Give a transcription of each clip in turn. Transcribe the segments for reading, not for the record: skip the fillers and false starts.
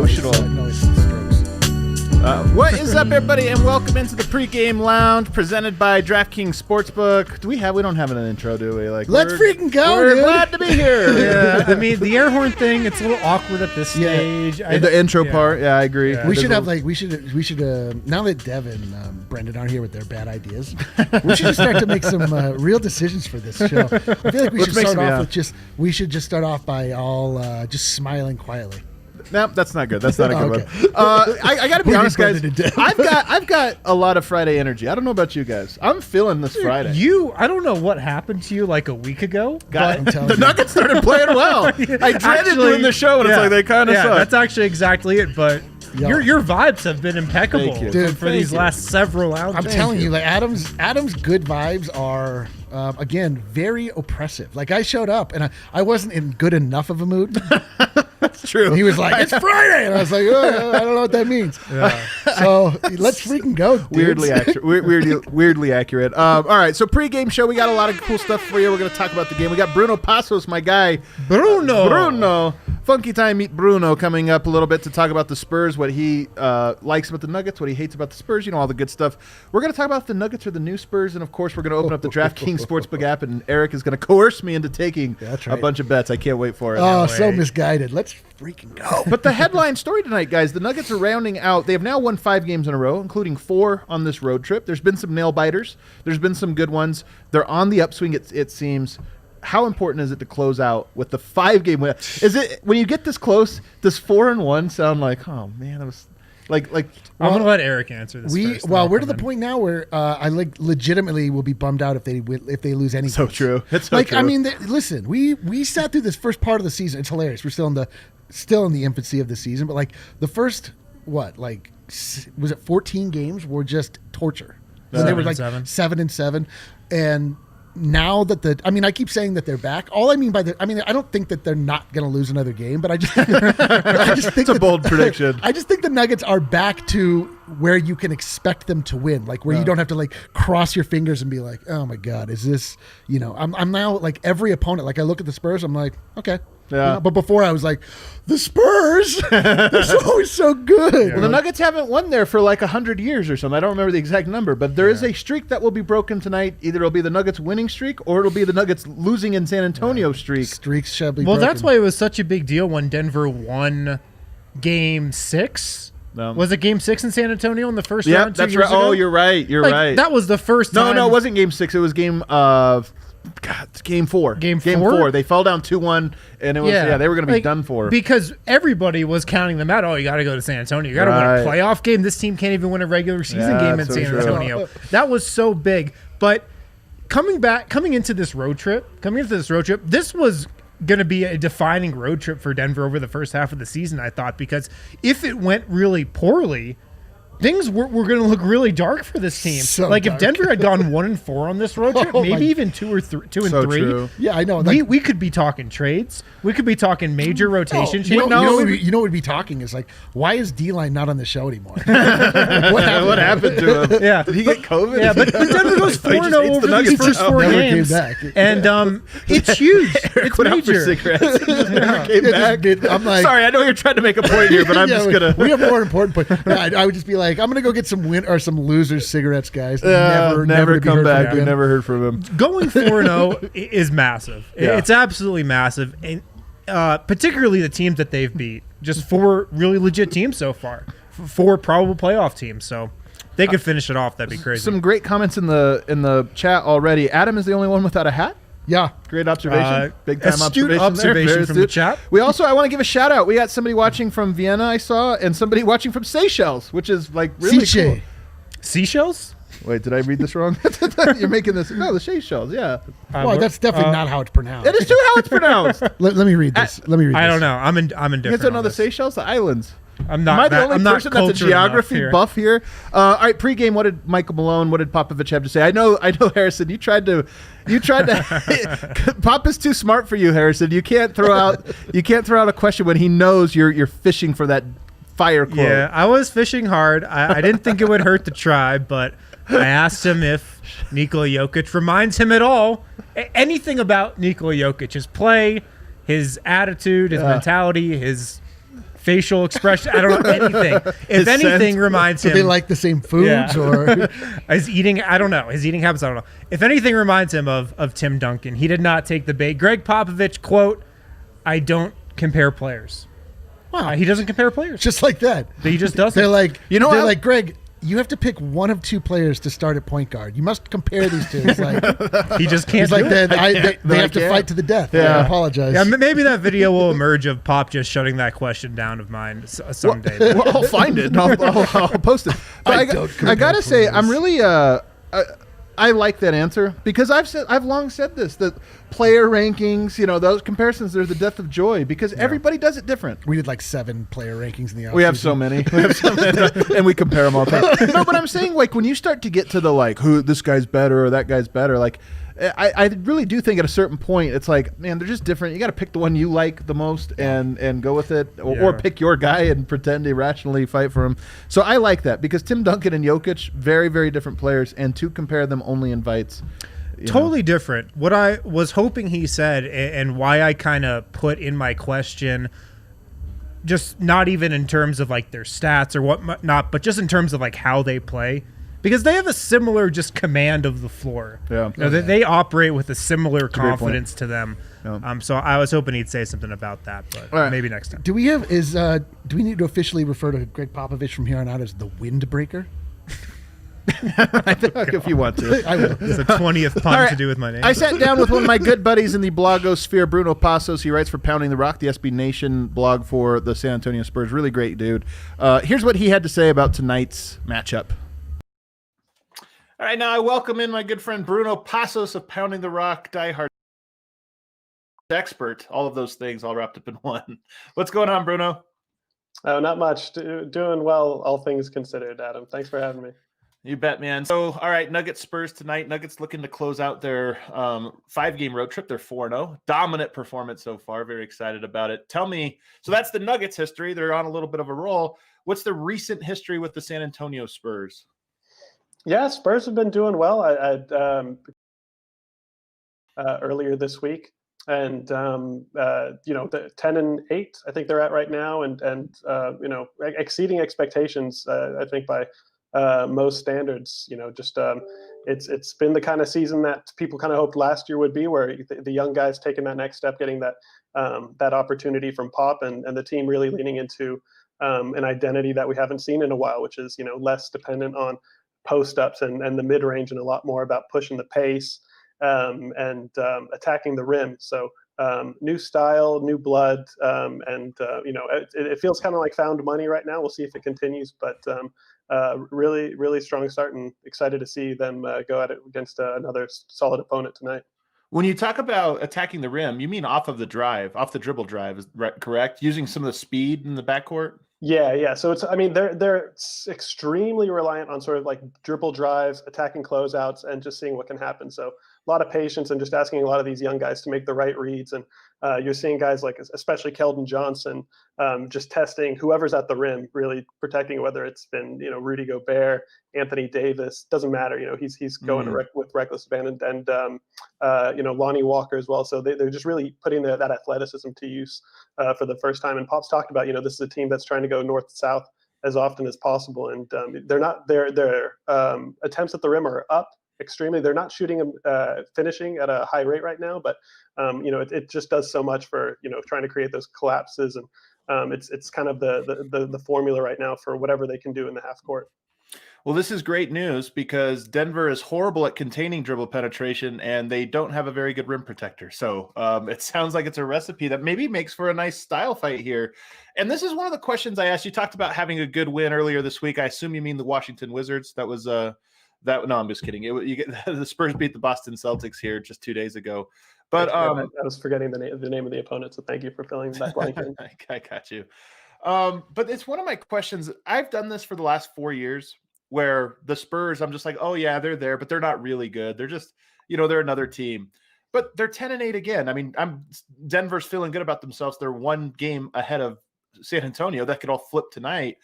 emotional. No, it's strokes. What is up, everybody, and welcome into the pregame lounge presented by DraftKings Sportsbook. We don't have an intro, do we? Let's freaking go, We're dude. glad to be here. Yeah, I mean the air horn thing. It's a little awkward at this stage. The intro part. Yeah, I agree. Yeah. We should have we should now that Devin, Brendan aren't here with their bad ideas, we should just start to make some real decisions for this show. I feel like we should just start off by all just smiling quietly. Nope, that's not good. That's not a good Okay. one. I got to be honest, guys. I've got a lot of Friday energy. I don't know about you guys. I'm feeling this Friday. I don't know what happened to you like a week ago. The Nuggets started playing well. I dreaded doing the show, and it's like they kind of suck. That's actually exactly it. But your vibes have been impeccable for these last several rounds. I'm telling you, like Adam's good vibes are again very oppressive. Like I showed up and I wasn't in good enough of a mood. That's true. And he was like, "It's Friday," and I was like, "Oh, I don't know what that means." Yeah. So let's freaking go, dudes. Weirdly accurate. Weirdly accurate. All right, so pregame show. We got a lot of cool stuff for you. We're going to talk about the game. We got Bruno Passos, my guy. Bruno. Funky Time Meet Bruno coming up a little bit to talk about the Spurs, what he likes about the Nuggets, what he hates about the Spurs, all the good stuff. We're going to talk about the Nuggets or the new Spurs, and, of course, we're going to open up the DraftKings Sportsbook app, and Eric is going to coerce me into taking a bunch of bets. I can't wait for it. Oh, so misguided. Let's freaking go. But the headline story tonight, guys, the Nuggets are rounding out. They have now won 5 games in a row, including 4 on this road trip. There's been some nail-biters. There's been some good ones. They're on the upswing, it seems. How important is it to close out with the 5-game win? Is it when you get this close? Does 4-1 sound like, oh man, that was like? I'm gonna let Eric answer this. We're to the point now where I legitimately will be bummed out if they lose any. So games. true. It's so true. I mean, listen, we sat through this first part of the season. It's hilarious. We're still in the infancy of the season, but like the first was it 14 games were just torture. And they were like 7-7, and now that I keep saying that they're back. All I mean by I don't think that they're not going to lose another game, but I just think it's a bold prediction. I just think the Nuggets are back to where you can expect them to win, like where you don't have to like cross your fingers and be like, oh my God, is this, I'm now like every opponent, like I look at the Spurs, I'm like, okay. Yeah. But before I was like, the Spurs, they're always so good. Well, the Nuggets haven't won there for like 100 years or something. I don't remember the exact number, but there is a streak that will be broken tonight. Either it'll be the Nuggets winning streak or it'll be the Nuggets losing in San Antonio streak. Streaks shall be Well, broken. that's why it was such a big deal when Denver won Game 6. Was it Game 6 in San Antonio in the first round? Yeah, that's right. Oh, you're right. You're right. That was the first time. No, it wasn't Game 6. It was Game 4. Game 4. They fell down 2-1, and it was they were going to be done for. Because everybody was counting them out. Oh, you got to go to San Antonio. You got to win a playoff game. This team can't even win a regular season game in San Antonio. That was so big. But coming into this road trip, this was going to be a defining road trip for Denver over the first half of the season, I thought, because if it went really poorly, things were going to look really dark for this team. So like dark. if Denver had gone 1-4 on this road trip, maybe even 2-3. True. Yeah, I know. We could be talking trades. We could be talking major rotation. You know what we'd be talking is like, why is D-Line not on the show anymore? What happened to him? Yeah. Did he get COVID? Yeah, but Denver goes 4-0 over these first 4 games, and it's huge. It's Went out for major. cigarettes. Never came back. I'm like, sorry, I know you're trying to make a point here, but I'm just gonna. We have more important points. I would just be like, I'm gonna go get some some losers cigarettes, guys. Never to be come heard back. from We again. never heard from him. Going 4-0 is massive. Yeah. It's absolutely massive, and particularly the teams that they've beat. Just 4 really legit teams so far. 4 probable playoff teams. So they could finish it off. That'd be crazy. Some great comments in the chat already. Adam is the only one without a hat. Yeah. Great observation. Big time astute observation there. from the chat. I want to give a shout out. We got somebody watching from Vienna, I saw, and somebody watching from Seychelles, which is like really cool. Seashells? Wait, did I read this wrong? You're making this. No, the Seychelles, yeah. Well, that's definitely not how it's pronounced. It is too how it's pronounced. Let me read this. I don't know. I'm indifferent. You guys don't know the Seychelles, the islands. I'm not. Am I the only person that's a geography here. buff here? All right, pregame. What did Michael Malone? What did Popovich have to say? I know, Harrison. You tried to. Pop is too smart for you, Harrison. You can't throw out a question when he knows you're fishing for that fire quote. Yeah, I was fishing hard. I didn't think it would hurt to try, but I asked him if Nikola Jokic reminds him at all anything about Nikola Jokic, his play, his attitude, his mentality, his facial expression. I don't know anything. If anything reminds him, do they like the same foods or his eating? I don't know. His eating habits. I don't know. If anything reminds him of Tim Duncan, he did not take the bait. Greg Popovich quote: "I don't compare players." Wow, he doesn't compare players. Just like that. He just doesn't. They're like, they're like, Greg, you have to pick one of two players to start at point guard. You must compare these two. It's like, he just can't. He's like, they have to fight to the death. Yeah. I apologize. Yeah, maybe that video will emerge of Pop just shutting that question down of mine someday. Well, I'll find it and I'll post it. But I gotta say, I'm really I like that answer because I've long said this, that player rankings, those comparisons, they're the death of joy because everybody does it different. We did like 7 player rankings in the offseason. We have so many. And we compare them all the time. No, but I'm saying, like, when you start to get to the, like, who this guy's better or that guy's better, like, I really do think at a certain point it's like, man, they're just different. You got to pick the one you like the most and go with it, or pick your guy and pretend to irrationally fight for him. So I like that because Tim Duncan and Jokic, very, very different players, and to compare them only invites totally different. What I was hoping he said, and why I kind of put in my question, just not even in terms of like their stats or whatnot, but just in terms of like how they play. Because they have a similar just command of the floor. Yeah, they operate with a similar confidence to them. Yeah. So I was hoping he'd say something about that, but maybe next time. Do we need to officially refer to Greg Popovich from here on out as the Windbreaker? I think if you want to. I will. It's a 20th pun to do with my name. I sat down with one of my good buddies in the blogosphere, Bruno Passos. He writes for Pounding the Rock, the SB Nation blog for the San Antonio Spurs. Really great dude. Here's what he had to say about tonight's matchup. All right, now I welcome in my good friend Bruno Passos of Pounding the Rock, diehard expert, all of those things all wrapped up in one. What's going on, Bruno? Oh, not much. Doing well, all things considered, Adam. Thanks for having me. You bet, man. So, all right, Nuggets Spurs tonight. Nuggets looking to close out their 5-game road trip. They're 4-0. Dominant performance so far. Very excited about it. Tell me, so that's the Nuggets history. They're on a little bit of a roll. What's the recent history with the San Antonio Spurs? Yeah, Spurs have been doing well. Earlier this week, and the 10-8, I think they're at right now, and exceeding expectations. I think by most standards. It's been the kind of season that people kind of hoped last year would be, where the young guys taking that next step, getting that opportunity from Pop, and the team really leaning into an identity that we haven't seen in a while, which is less dependent on post-ups and the mid-range, and a lot more about pushing the pace and attacking the rim. So new style, new blood, it feels kind of like found money right now. We'll see if it continues, but really, really strong start, and excited to see them go at it against another solid opponent tonight. When you talk about attacking the rim, you mean off the dribble drive, is correct? Using some of the speed in the backcourt? Yeah. So they're extremely reliant on sort of like dribble drives, attacking closeouts, and just seeing what can happen. So a lot of patience and just asking a lot of these young guys to make the right reads. And you're seeing guys like, especially Keldon Johnson, just testing whoever's at the rim, really protecting, whether it's been, Rudy Gobert, Anthony Davis, doesn't matter. He's going with reckless abandon, and Lonnie Walker as well. So they're just really putting that athleticism to use for the first time. And Pop's talked about, this is a team that's trying to go north to south as often as possible. And their attempts at the rim are up extremely. They're not shooting finishing at a high rate right now, but it just does so much for trying to create those collapses, and it's kind of the formula right now for whatever they can do in the half court. Well, this is great news because Denver is horrible at containing dribble penetration, and they don't have a very good rim protector. So it sounds like it's a recipe that maybe makes for a nice style fight here. And this is one of the questions I asked. You talked about having a good win earlier this week. I assume you mean the Washington Wizards. That was no, I'm just kidding. The Spurs beat the Boston Celtics here just 2 days ago. But I was forgetting the name of the opponent, so thank you for filling that blank in. I got you. But it's one of my questions. I've done this for the last 4 years, where the Spurs, I'm just like, oh yeah, they're there, but they're not really good. They're just, they're another team. But they're 10-8 again. I mean, Denver's feeling good about themselves. They're one game ahead of San Antonio. That could all flip tonight.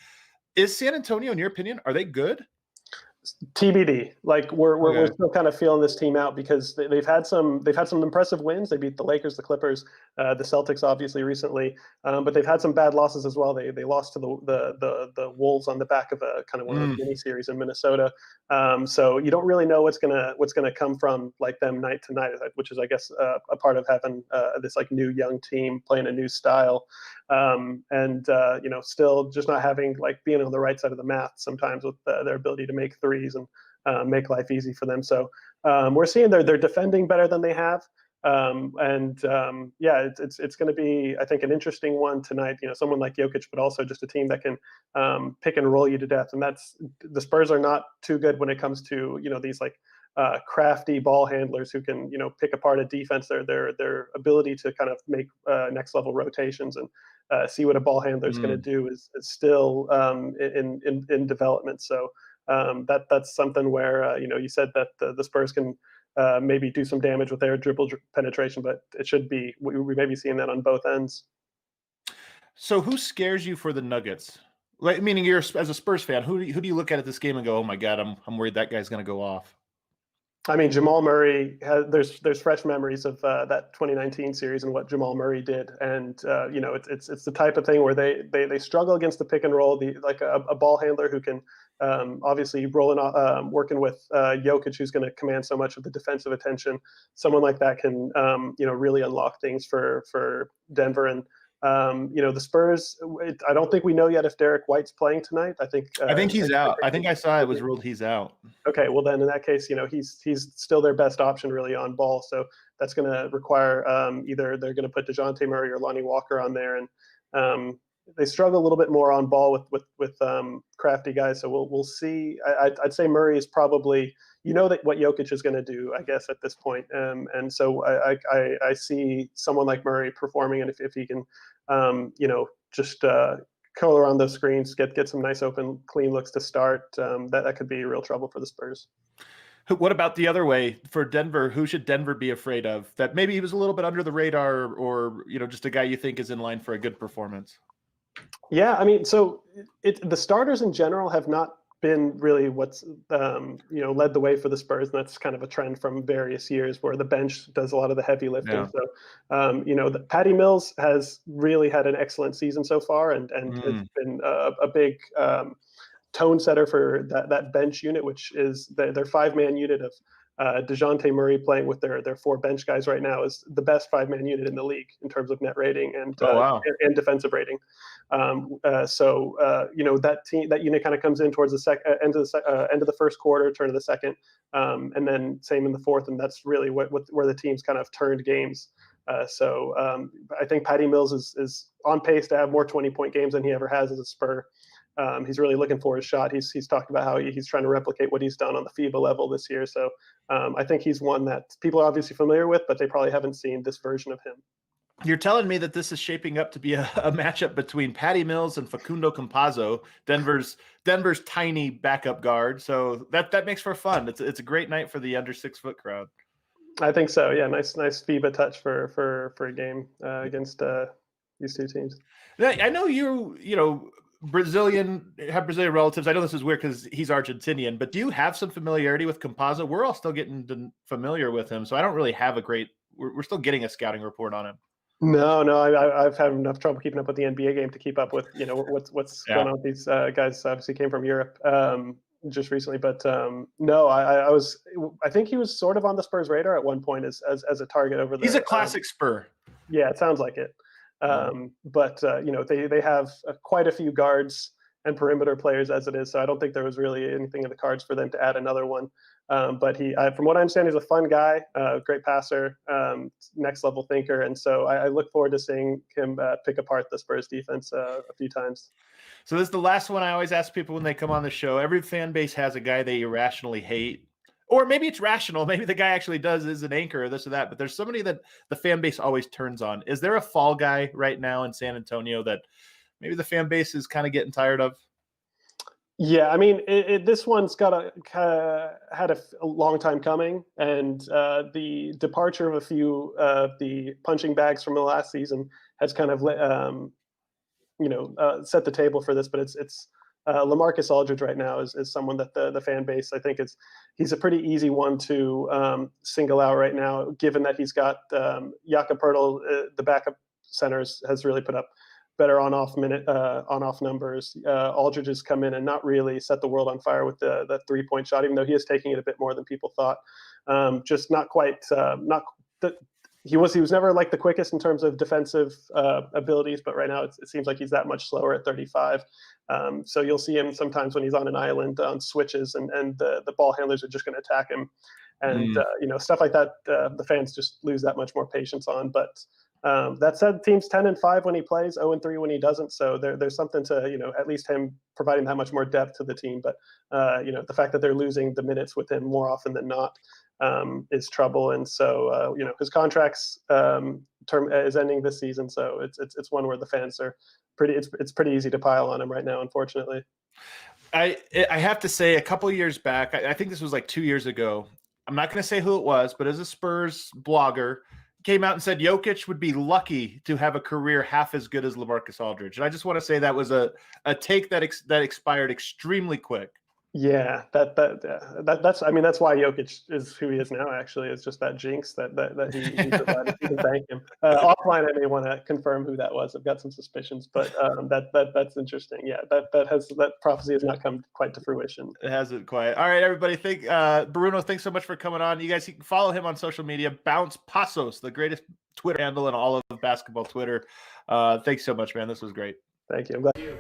Is San Antonio, in your opinion, are they good? TBD. Like we're still kind of feeling this team out, because they've had some impressive wins. They beat the Lakers, the Clippers, the Celtics obviously recently, but they've had some bad losses as well. They lost to the Wolves on the back of a kind of one of those mini series in Minnesota. So you don't really know what's gonna come from like them night to night, which is I guess a part of having this like new young team playing a new style, and still just not having like being on the right side of the math sometimes with their ability to make threes and make life easy for them. So we're seeing they're defending better than they have. It's going to be, I think, an interesting one tonight. Someone like Jokic, but also just a team that can pick and roll you to death. And the Spurs are not too good when it comes to these like crafty ball handlers who can pick apart a defense. Their ability to kind of make next level rotations and see what a ball handler is going to do is still in development. So that's something where you said that the Spurs can maybe do some damage with their dribble penetration, but it should be we may be seeing that on both ends. So who scares you for the Nuggets? Like, meaning you're as a Spurs fan, who do you look at this game and go, oh my God, I'm worried that guy's going to go off? I mean, Jamal Murray there's fresh memories of that 2019 series and what Jamal Murray did, and it's the type of thing where they struggle against the pick and roll, like a ball handler who can obviously working with Jokic, who's going to command so much of the defensive attention. Someone like that can really unlock things for Denver. And the Spurs. I don't think we know yet if Derek White's playing tonight. I think he's out. I think I saw it was ruled he's out. Okay, well then in that case, he's still their best option really on ball. So that's going to require either they're going to put DeJounte Murray or Lonnie Walker on there, and they struggle a little bit more on ball with crafty guys. So we'll see. I'd say Murray is probably that what Jokic is going to do, I guess, at this point. And so I see someone like Murray performing, and if he can, just curl around those screens, get some nice open, clean looks to start, that could be real trouble for the Spurs. What about the other way for Denver? Who should Denver be afraid of? That maybe he was a little bit under the radar, or just a guy you think is in line for a good performance. Yeah, I mean, so the starters in general have not been really what's led the way for the Spurs, and that's kind of a trend from various years where the bench does a lot of the heavy lifting. Yeah. So Patty Mills has really had an excellent season so far, and has been a big tone setter for that bench unit, which is their 5-man unit of DeJounte Murray playing with their 4 bench guys right now is the best 5-man unit in the league in terms of net rating and defensive rating. That unit kind of comes in towards the end of the first quarter, turn of the second, and then same in the fourth, and that's really where the teams kind of turned games. I think Patty Mills is on pace to have more 20-point games than he ever has as a Spur. He's really looking for his shot. He's talked about how he's trying to replicate what he's done on the FIBA level this year. So I think he's one that people are obviously familiar with, but they probably haven't seen this version of him. You're telling me that this is shaping up to be a matchup between Patty Mills and Facundo Campazzo, Denver's tiny backup guard. So that makes for fun. It's a great night for the under 6-foot crowd. I think so. Yeah, nice FIBA touch for a game against these two teams. I know you Brazilian relatives. I know this is weird because he's Argentinian, but do you have some familiarity with Campazzo? We're all still getting familiar with him, so I don't really have we're still getting a scouting report on him. No, I've had enough trouble keeping up with the NBA game to keep up with what's going on with these guys. Obviously came from Europe just recently, but no, I think he was sort of on the Spurs radar at one point as a target over there. He's a classic Spur. Yeah, it sounds like it. But they have quite a few guards and perimeter players as it is, so I don't think there was really anything in the cards for them to add another one. But from what I understand, he's a fun guy, great passer, next level thinker, and so I look forward to seeing him pick apart the Spurs defense a few times. So this is the last one I always ask people when they come on the show. Every fan base has a guy they irrationally hate. Or maybe it's rational. Maybe the guy actually is an anchor or this or that. But there's somebody that the fan base always turns on. Is there a fall guy right now in San Antonio that maybe the fan base is kind of getting tired of? Yeah, I mean, this one's had a long time coming, and the departure of a few of the punching bags from the last season has kind of set the table for this. But it's LaMarcus Aldridge right now is someone that the fan base, I think he's a pretty easy one to single out right now, given that he's got Jakob Poeltl, the backup centers, has really put up better on-off numbers. Aldridge has come in and not really set the world on fire with the three-point shot, even though he is taking it a bit more than people thought. Just not quite he was never like the quickest in terms of defensive abilities, but right now it seems like he's that much slower at 35. So you'll see him sometimes when he's on an island on switches, and the ball handlers are just going to attack him, and stuff like that. The fans just lose that much more patience on. But that said, team's 10-5 when he plays, 0-3 when he doesn't. So there's something to at least him providing that much more depth to the team. But the fact that they're losing the minutes with him more often than not is trouble. And so his contract's term is ending this season, so it's one where the fans are it's pretty easy to pile on him right now, unfortunately. I have to say, a couple of years back, I think this was like 2 years ago, I'm not going to say who it was, but as a Spurs blogger, came out and said Jokic would be lucky to have a career half as good as LaMarcus Aldridge. And I just want to say that was a take that expired extremely quick. Yeah, that's why Jokic is who he is now. Actually, it's just that jinx that he provided. You can thank him. Offline, I may want to confirm who that was. I've got some suspicions, but that's interesting. Yeah, that prophecy has not come quite to fruition. It hasn't quite. All right, everybody. Bruno, thanks so much for coming on. You guys can follow him on social media. Bounce Passos, the greatest Twitter handle in all of basketball Twitter. Thanks so much, man. This was great. Thank you. I'm glad.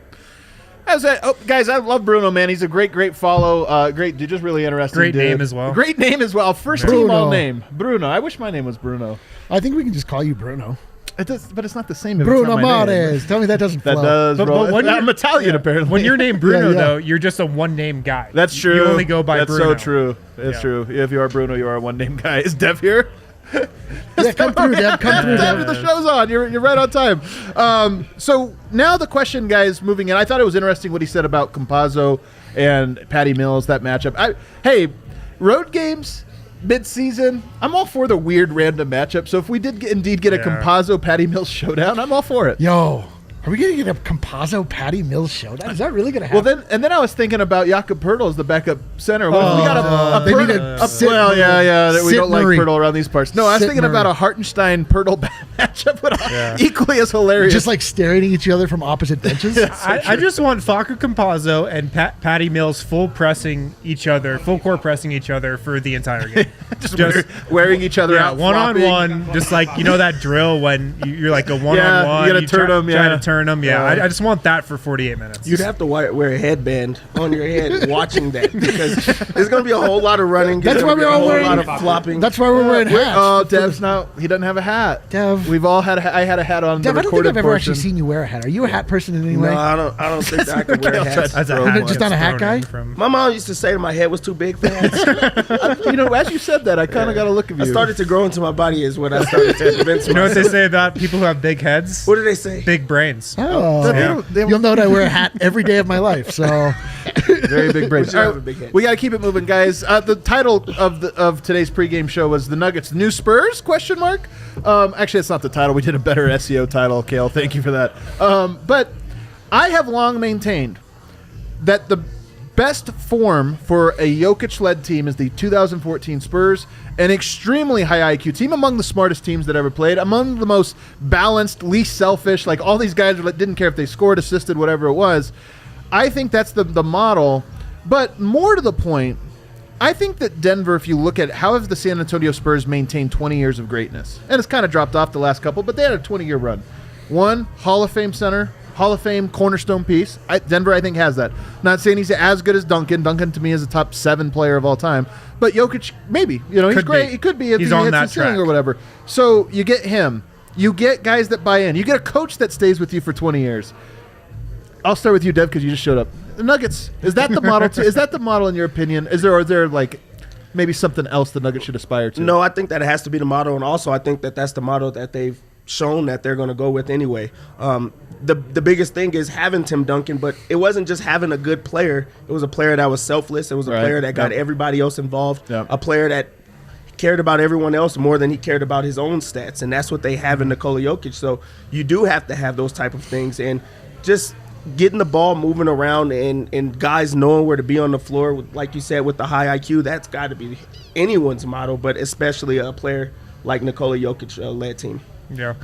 Guys, I love Bruno, man. He's a great follow. Great dude, just really interesting. Great name as well. Great name as well. First team all name. Bruno. I wish my name was Bruno. I think we can just call you Bruno. It does, but it's not the same. Bruno Mares. Tell me that doesn't flow. That does, but when I'm Italian, apparently. When you're named Bruno, though, you're just a one-name guy. That's true. You only go by Bruno. That's so true. It's true. If you are Bruno, you are a one-name guy. Is Dev here? Yeah, come through, Dev. Come through, Dev. The show's on. You're right on time. So now the question, guys, moving in. I thought it was interesting what he said about Campazzo and Patty Mills, that matchup. Hey, road games, mid-season, I'm all for the weird random matchup. So if we did indeed get a Campazzo Patty Mills showdown, I'm all for it. Yo. Are we going to get a Campazzo Patty Mills showdown? Is that really going to happen? Well, then I was thinking about Jakob Poeltl as the backup center. What if we got we don't like Poeltl around these parts. No, I was thinking about a Hartenstein Poeltl matchup, but equally as hilarious. Just like staring at each other from opposite benches. I just want Facundo Campazzo and Patty Mills full court pressing each other for the entire game. just wearing each other out, one-on-one, just like that drill when you're like a one-on-one. You got to turn them. Try to turn them. I just want that for 48 minutes. You'd have to wear a headband on your head watching that, because there's going to be a whole lot of running. That's why we're all wearing a lot of flopping. That's why we're wearing hats. Oh, Dev's he doesn't have a hat. Dev, we've all had. I had a hat on. Dev, the I don't think I've ever portion. actually seen you wear a hat. Are you a hat person in any way? No, I don't think that I could wear hats. Just not a hat guy. My mom used to say that my head was too big for hats. As you said that, I kind of got a look of you. I started to grow into my body is when I started to convince You know what they say about people who have big heads? What do they say? Big brains. Oh, you'll know that I wear a hat every day of my life. So very big brains. We got to keep it moving, guys. The title of today's pregame show was "The Nuggets New Spurs?" ? Actually, it's not the title. We did a better SEO title, Kale. Thank you for that. But I have long maintained that the best form for a Jokic-led team is the 2014 Spurs, an extremely high IQ team, among the smartest teams that ever played, among the most balanced, least selfish. Like, all these guys didn't care if they scored, assisted, whatever it was. I think that's the model. But more to the point, I think that Denver, if you look at how have the San Antonio Spurs maintained 20 years of greatness, and it's kind of dropped off the last couple, but they had a 20-year run. One, Hall of Fame center, Hall of Fame cornerstone piece. Denver, I think, has that. Not saying he's as good as Duncan. Duncan, to me, is a top 7 player of all time. But Jokic, maybe. He's great. He could be if he's he on hits that the ceiling track or whatever. So you get him. You get guys that buy in. You get a coach that stays with you for 20 years. I'll start with you, Dev, because you just showed up. The Nuggets, is that the model? Is that the model in your opinion? Is there like maybe something else the Nuggets should aspire to? No, I think that it has to be the model, and also I think that that's the model that they've shown that they're going to go with anyway. The biggest thing is having Tim Duncan, but it wasn't just having a good player. It was a player that was selfless. It was a player that got everybody else involved. A player that cared about everyone else more than he cared about his own stats, and that's what they have in Nikola Jokic. So you do have to have those type of things, and just getting the ball moving around and guys knowing where to be on the floor, like you said, with the high IQ, that's got to be anyone's model, but especially a player like Nikola Jokic led team. Yeah.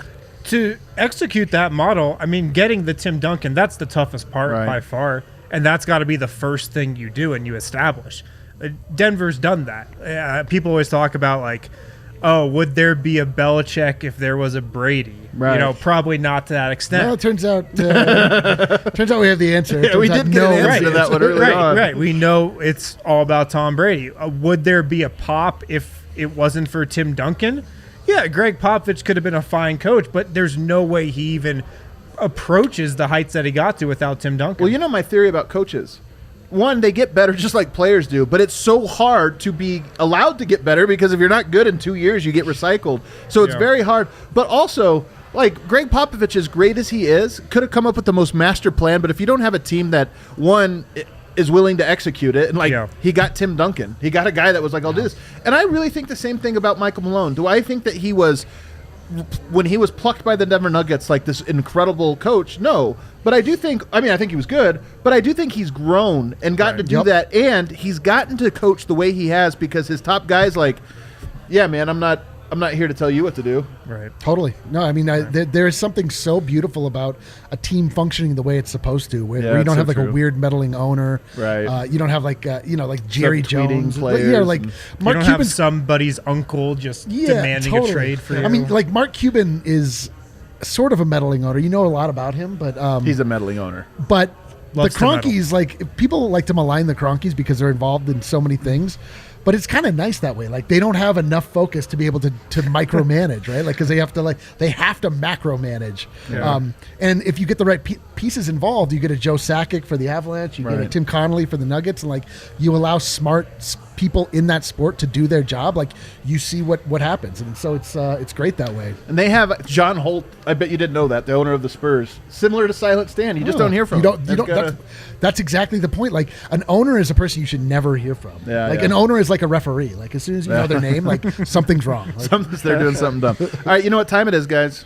To execute that model, I mean, getting the Tim Duncan, that's the toughest part by far. And that's got to be the first thing you do and you establish. Denver's done that. People always talk about, like, oh, would there be a Belichick if there was a Brady? Right. You know, probably not to that extent. Well, it turns out we have the answer. Yeah, we did get an answer to that one early on. Right. We know it's all about Tom Brady. Would there be a pop if it wasn't for Tim Duncan? Yeah, Greg Popovich could have been a fine coach, but there's no way he even approaches the heights that he got to without Tim Duncan. Well, you know my theory about coaches. One, they get better just like players do, but it's so hard to be allowed to get better because if you're not good in 2 years, you get recycled. So it's very hard. But also, like, Greg Popovich, as great as he is, could have come up with the most master plan, but if you don't have a team that, one, is willing to execute it, and he got Tim Duncan. He got a guy that was like, I'll do this. And I really think the same thing about Michael Malone. Do I think that he was, when he was plucked by the Denver Nuggets, like this incredible coach? No. But I do think, I think he was good, but I do think he's grown and gotten to do that, and he's gotten to coach the way he has because his top guys like, yeah, man, I'm not here to tell you what to do. Right. Totally. No, I mean, there is something so beautiful about a team functioning the way it's supposed to, where you don't have like a weird meddling owner. Right. You don't have like like Jerry Jones. Players like Mark Cuban, have somebody's uncle just demanding a trade for you. I mean, like Mark Cuban is sort of a meddling owner. You know a lot about him, but he's a meddling owner. But the Cronkies, like, people like to malign the Cronkies because they're involved in so many things. But it's kind of nice that way. Like, they don't have enough focus to be able to micromanage, right? Like, because they have to macro manage. Yeah. And if you get the right pieces involved, you get a Joe Sakic for the Avalanche, you get a Tim Connolly for the Nuggets, and like you allow smart people in that sport to do their job. Like, you see what happens, and so it's great that way. And they have John Holt. I bet you didn't know that, the owner of the Spurs, similar to Silent Stan. You just don't hear from him. That's exactly the point. Like, an owner is a person you should never hear from. An owner is like a referee. Like, as soon as you know their name, like, something's wrong. Like, they're doing something dumb. All right, you know what time it is, guys?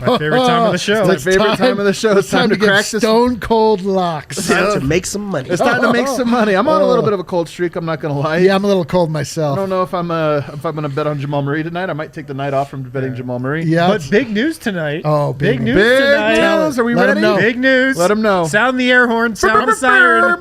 My favorite time of the show. It's my favorite time of the show. It's time to crack this stone cold locks. It's time to make some money. It's time to make some money. I'm on a little bit of a cold streak. I'm not going to lie. Yeah, I'm a little cold myself. I don't know if I'm going to bet on Jamal Murray tonight. I might take the night off from betting Jamal Murray. Yeah, but big news tonight. Oh, big news tonight. Are we ready? Big news. Let them know. Sound the air horn. Sound the siren.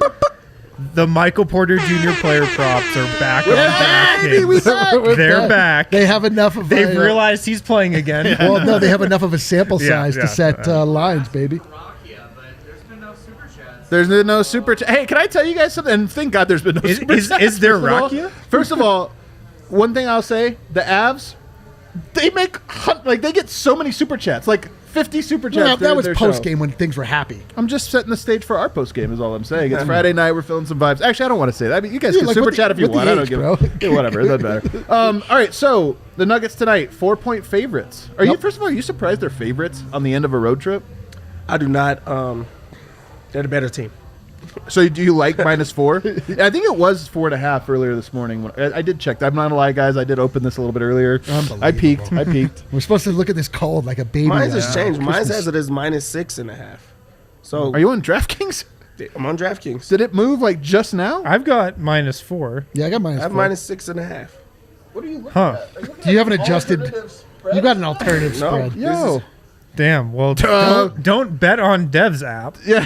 The Michael Porter Jr. player props are back on DraftKings. They're back. They have enough of. They've realized he's playing again. Well, no, they have enough of a sample size to set lines, baby. There's been no super chat. Hey, can I tell you guys something? And thank God there's been no super chat. Is there Rakia? First of all, one thing I'll say: the Avs, they get so many super chats, like 50 super chats. Well, that was post game when things were happy. I'm just setting the stage for our post game, is all I'm saying. It's Friday night. We're feeling some vibes. Actually, I don't want to say that. I mean, you guys can super chat if you want. I don't give whatever. It doesn't matter. All right, so the Nuggets tonight, 4-point favorites. Are you? First of all, are you surprised they're favorites on the end of a road trip? I do not. They're the better team. So do you like -4? I think it was 4.5 earlier this morning. I did check. I'm not gonna lie, guys. I did open this a little bit earlier. I peeked. We're supposed to look at this cold like a baby. Mine has changed. Mine has it as -6.5. So are you on DraftKings? I'm on DraftKings. Did it move like just now? I've got -4. Yeah, I got -4. I have -6.5. What are you looking at? Do you have an adjusted? You got an alternative spread. Yo. Damn. Well, don't bet on Dev's app. Yeah.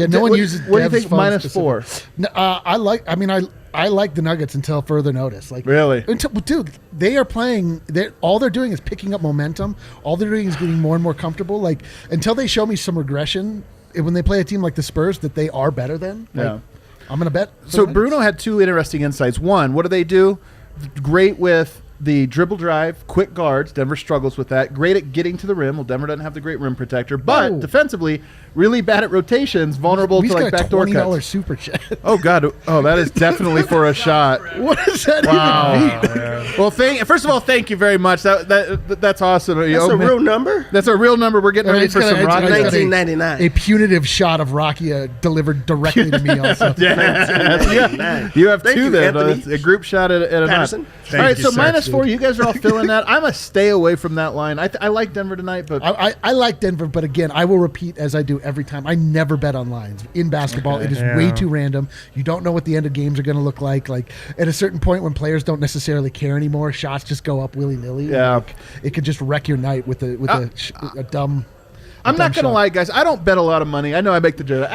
No one uses. What do you think? -4. No, I like the Nuggets until further notice. Like, really, dude, they are playing. All they're doing is picking up momentum. All they're doing is getting more and more comfortable. Like, until they show me some regression when they play a team like the Spurs that they are better than. Like, I'm gonna bet. So Bruno had 2 interesting insights. One, what do they do? Great with the dribble drive, quick guards. Denver struggles with that. Great at getting to the rim. Well, Denver doesn't have the great rim protector, but defensively, really bad at rotations, vulnerable to like backdoor cuts. $20 super chat. Oh God! Oh, that is definitely for a shot. What does that even mean? Well, first of all, thank you very much. That's awesome. That's a real number. That's a real number. We're getting ready for some Rocky. 1999. A punitive shot of Rakia delivered directly to me. Also, yeah. You have 2 then. A group shot at a Patterson. All right, so -4. You guys are all feeling that. I'm a stay away from that line. I like Denver tonight, but I like Denver. But again, I will repeat as I do every time. I never bet on lines in basketball. Okay. It is way too random. You don't know what the end of games are going to look like. Like at a certain point when players don't necessarily care anymore, shots just go up willy nilly. Yeah, like, it could just wreck your night with a dumb. I'm not going to lie, guys. I don't bet a lot of money. I know I make the joke.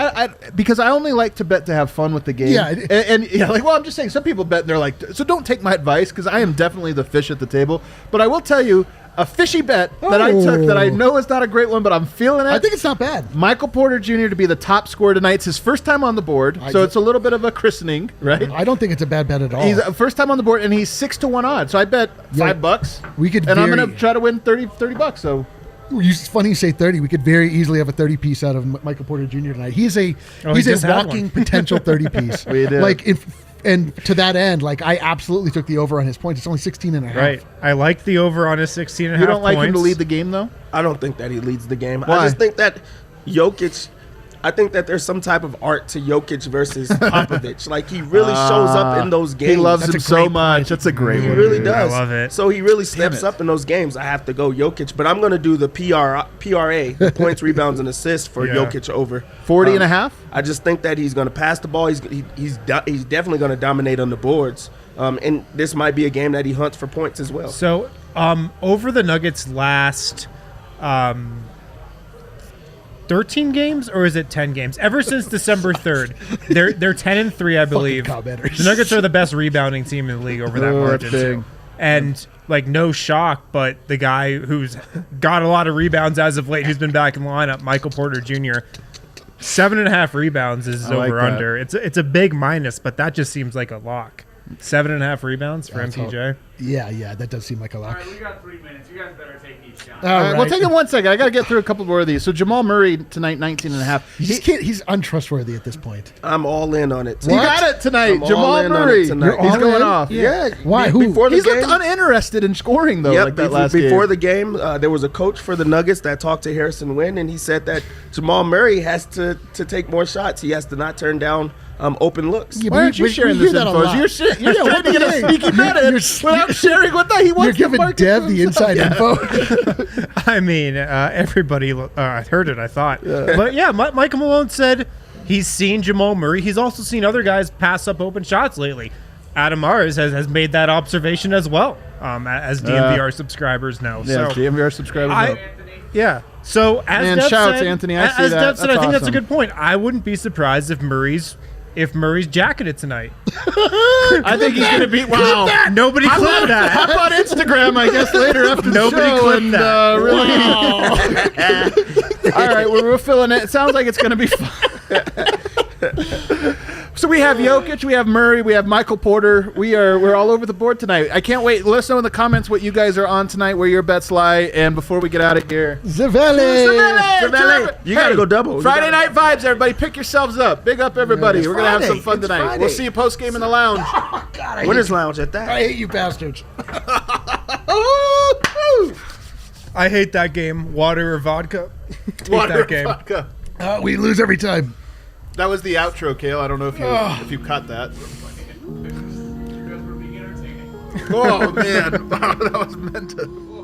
Because I only like to bet to have fun with the game. Yeah. And well, I'm just saying, some people bet and they're like, so don't take my advice because I am definitely the fish at the table. But I will tell you, a fishy bet that I took that I know is not a great one, but I'm feeling it. I think it's not bad. Michael Porter Jr. to be the top scorer tonight. It's his first time on the board, so it's a little bit of a christening, right? I don't think it's a bad bet at all. He's first time on the board, and he's 6-1 odds. So I bet $5. I'm going to try to win $30. So. It's funny you say 30. We could very easily have a 30 piece out of Michael Porter Jr. tonight. He's a walking potential 30 piece. We did. And to that end, like I absolutely took the over on his points. It's only 16.5. Right. I like the over on his 16.5. You don't like him to lead the game though? I don't think that he leads the game. Why? I just think that Jokic. I think that there's some type of art to Jokic versus Popovich. Like he really shows up in those games. He loves him so much. That's a great one. He really does. I love it. So he really steps up in those games. I have to go Jokic, but I'm going to do the PRA, the points, rebounds, and assists for Jokic over 40.5. I just think that he's going to pass the ball. He's definitely going to dominate on the boards. And this might be a game that he hunts for points as well. So over the Nuggets' last 13 games, or is it 10 games? Ever since December 3rd, they're 10-3, I believe. The Nuggets are the best rebounding team in the league over that margin. Too. And like no shock, but the guy who's got a lot of rebounds as of late, who's been back in the lineup, Michael Porter Jr. 7.5 rebounds is over under. It's a big minus, but that just seems like a lock. 7.5 rebounds for MPJ. Yeah, that does seem like a lock. All right, we got 3 minutes. You guys better take each shot. All right, well, take it 1 second. I got to get through a couple more of these. So Jamal Murray tonight, 19.5. He's untrustworthy at this point. I'm all in on it. You got it tonight. Jamal Murray. He's going off. Yeah. Why? Who? Before the He's game, looked uninterested in scoring, though, like that last game. Before the game, there was a coach for the Nuggets that talked to Harrison Wynn, and he said that Jamal Murray has to take more shots. He has to not turn down open looks. Yeah, why aren't you sharing this info? You're trying to get a sneaky bet in without sharing what he wants. You're giving Dev the inside info. I mean, everybody heard it, I thought. Yeah. But yeah, Michael Malone said he's seen Jamal Murray. He's also seen other guys pass up open shots lately. Adam Mars has made that observation as well, as DNVR subscribers know. Yeah, so DNVR subscribers know. Yeah. So as Dev shouts, said, Anthony. I see that. Dev said, I think that's a awesome. good point. I wouldn't be surprised if Murray's jacketed tonight. I think he's going to be. Wow. Nobody clipped that. How about Instagram, I guess, later after the Nobody show? clipped that. Really. All right, we're filling it. It sounds like it's going to be fun. So we have Jokic, we have Murray, we have Michael Porter. We're all over the board tonight. I can't wait. Let us know in the comments what you guys are on tonight, where your bets lie. And before we get out of here, Zavelli. You got to go double. Friday Night Vibes, everybody. Pick yourselves up. Big up, everybody. We're going to have some fun tonight. Friday. We'll see you post-game in the lounge. Oh, God, Winners Lounge at that. I hate you bastards. I hate that game. Water or vodka? Water that game. vodka. We lose every time. That was the outro, Kale. I don't know if you cut that. You guys were being entertaining. Oh, man. Wow, that was meant to...